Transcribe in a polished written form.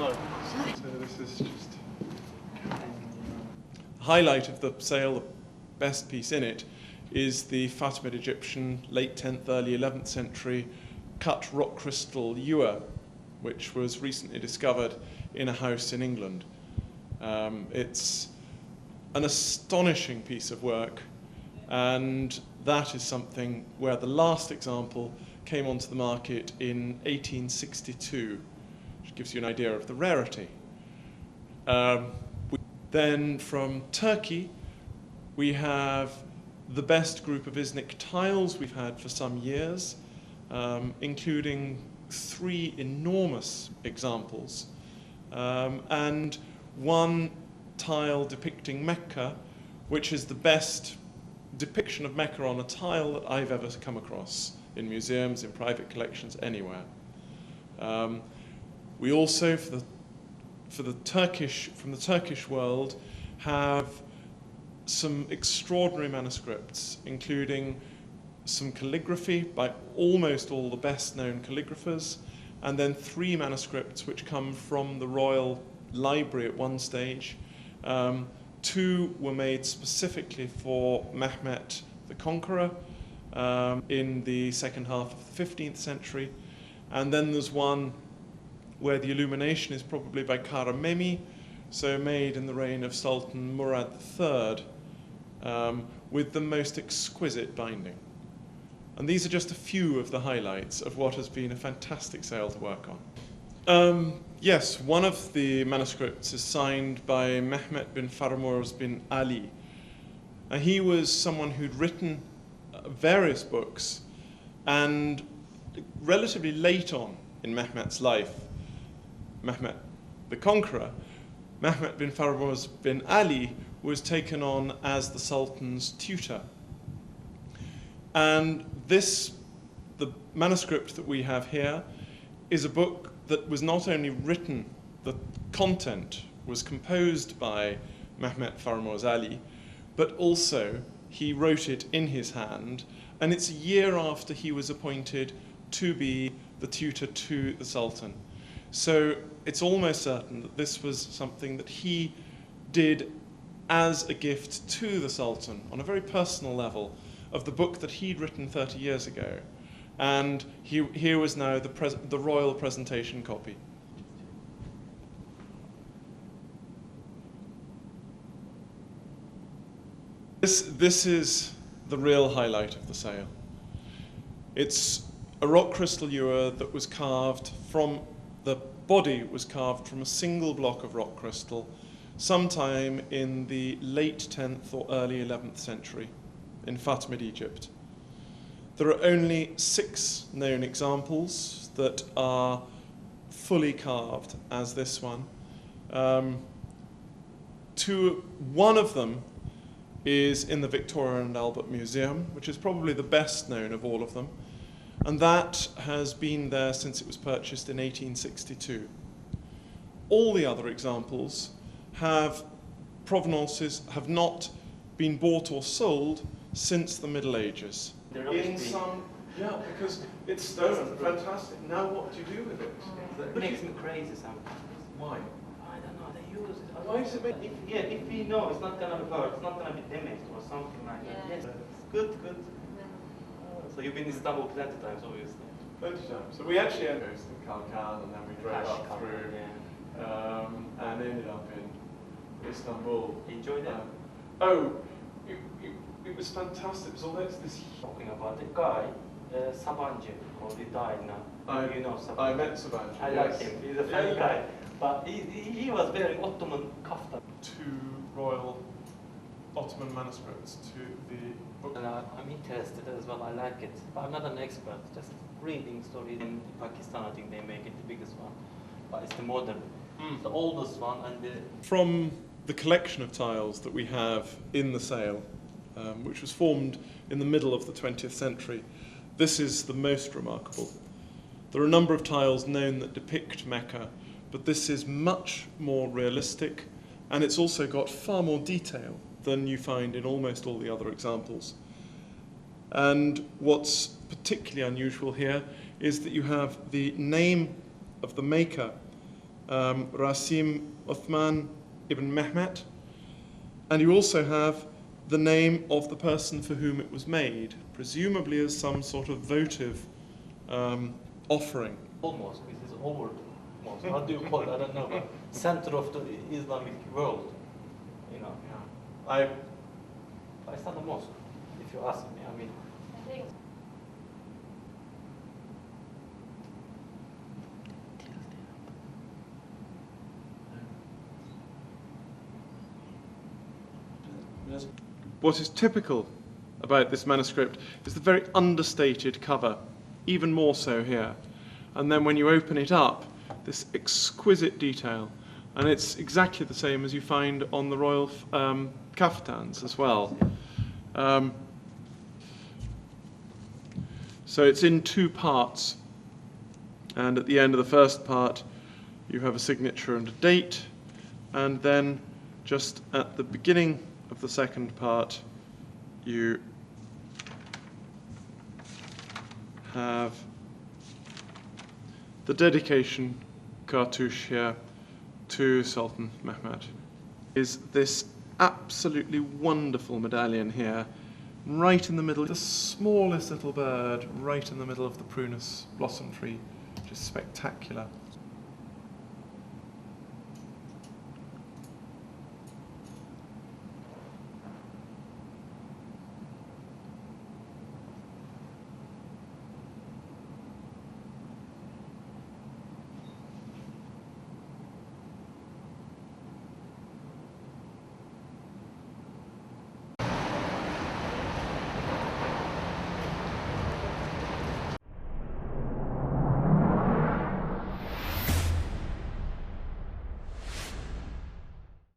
Sorry. So this is just highlight of the sale. The best piece in it is the Fatimid Egyptian late 10th, early 11th century cut rock crystal ewer, which was recently discovered in a house in England. It's an astonishing piece of work, and that is something where the last example came onto the market in 1862, which gives you an idea of the rarity. Then from Turkey, we have the best group of Iznik tiles we've had for some years, including 3 enormous examples, and 1 tile depicting Mecca, which is the best depiction of Mecca on a tile that I've ever come across in museums, in private collections, anywhere. We also, from the Turkish world, have some extraordinary manuscripts, including some calligraphy by almost all the best known calligraphers, and then 3 manuscripts which come from the Royal Library at one stage. 2 were made specifically for Mehmet the Conqueror in the second half of the 15th century. And then there's one where the illumination is probably by Karamemi, so made in the reign of Sultan Murad III, with the most exquisite binding. And these are just a few of the highlights of what has been a fantastic sale to work on. Yes, one of the manuscripts is signed by Mehmet bin Farmurz bin Ali. He was someone who'd written various books, and relatively late on in Mehmet's life, Mehmet the Conqueror, Mehmet bin Farmurz bin Ali was taken on as the Sultan's tutor. And the manuscript that we have here, is a book that was not only written, the content was composed by Mehmet Farmurz Ali, but also he wrote it in his hand, and it's a year after he was appointed to be the tutor to the Sultan. So it's almost certain that this was something that he did as a gift to the Sultan on a very personal level of the book that he'd written 30 years ago. And here was now the royal presentation copy. This is the real highlight of the sale. It's a rock crystal ewer that was carved from, the body was carved from a single block of rock crystal sometime in the late 10th or early 11th century in Fatimid, Egypt. There are only 6 known examples that are fully carved as this one. One of them is in the Victoria and Albert Museum, which is probably the best known of all of them, and that has been there since it was purchased in 1862. All the other examples have provenances, have not been bought or sold since the Middle Ages. In some, yeah, because it's stolen. Fantastic. Now what do you do with it? It makes me crazy sometimes. Why? I don't know, they use it. Why is it make If we know it's not gonna be hurt, it's not gonna be damaged or something like that. Yes, good. So you've been in Istanbul plenty times, obviously. Plenty times. So we actually ended in Kalkan, and then we drove up through, and ended up in Istanbul. Enjoyed it? It was fantastic. So that's this. Talking about the guy, Sabancı, he died now. You know Sabancı. I met Sabancı. I like him. He's a funny guy. But he was wearing Ottoman kaftan. 2 royal Ottoman manuscripts to the book. And I'm interested as well. I like it. But I'm not an expert. Just reading stories. In Pakistan, I think they make it the biggest one. But it's the modern, the oldest one, and the. From the collection of tiles that we have in the sale, which was formed in the middle of the 20th century, this is the most remarkable. There are a number of tiles known that depict Mecca, but this is much more realistic, and it's also got far more detail than you find in almost all the other examples. And what's particularly unusual here is that you have the name of the maker Rasim Uthman ibn Mehmet, and you also have the name of the person for whom it was made, presumably as some sort of votive offering. Old mosque, it is old mosque. How do you call it? I don't know. But center of the Islamic world. You know. Yeah. It's not a mosque, if you ask me. I mean. I think What is typical about this manuscript is the very understated cover, even more so here. And then when you open it up, this exquisite detail. And it's exactly the same as you find on the royal kaftans as well. So it's in two parts. And at the end of the first part, you have a signature and a date. And then just at the beginning of the second part, you have the dedication cartouche here to Sultan Mehmed. Is this absolutely wonderful medallion here, right in the middle, the smallest little bird right in the middle of the prunus blossom tree, which is spectacular.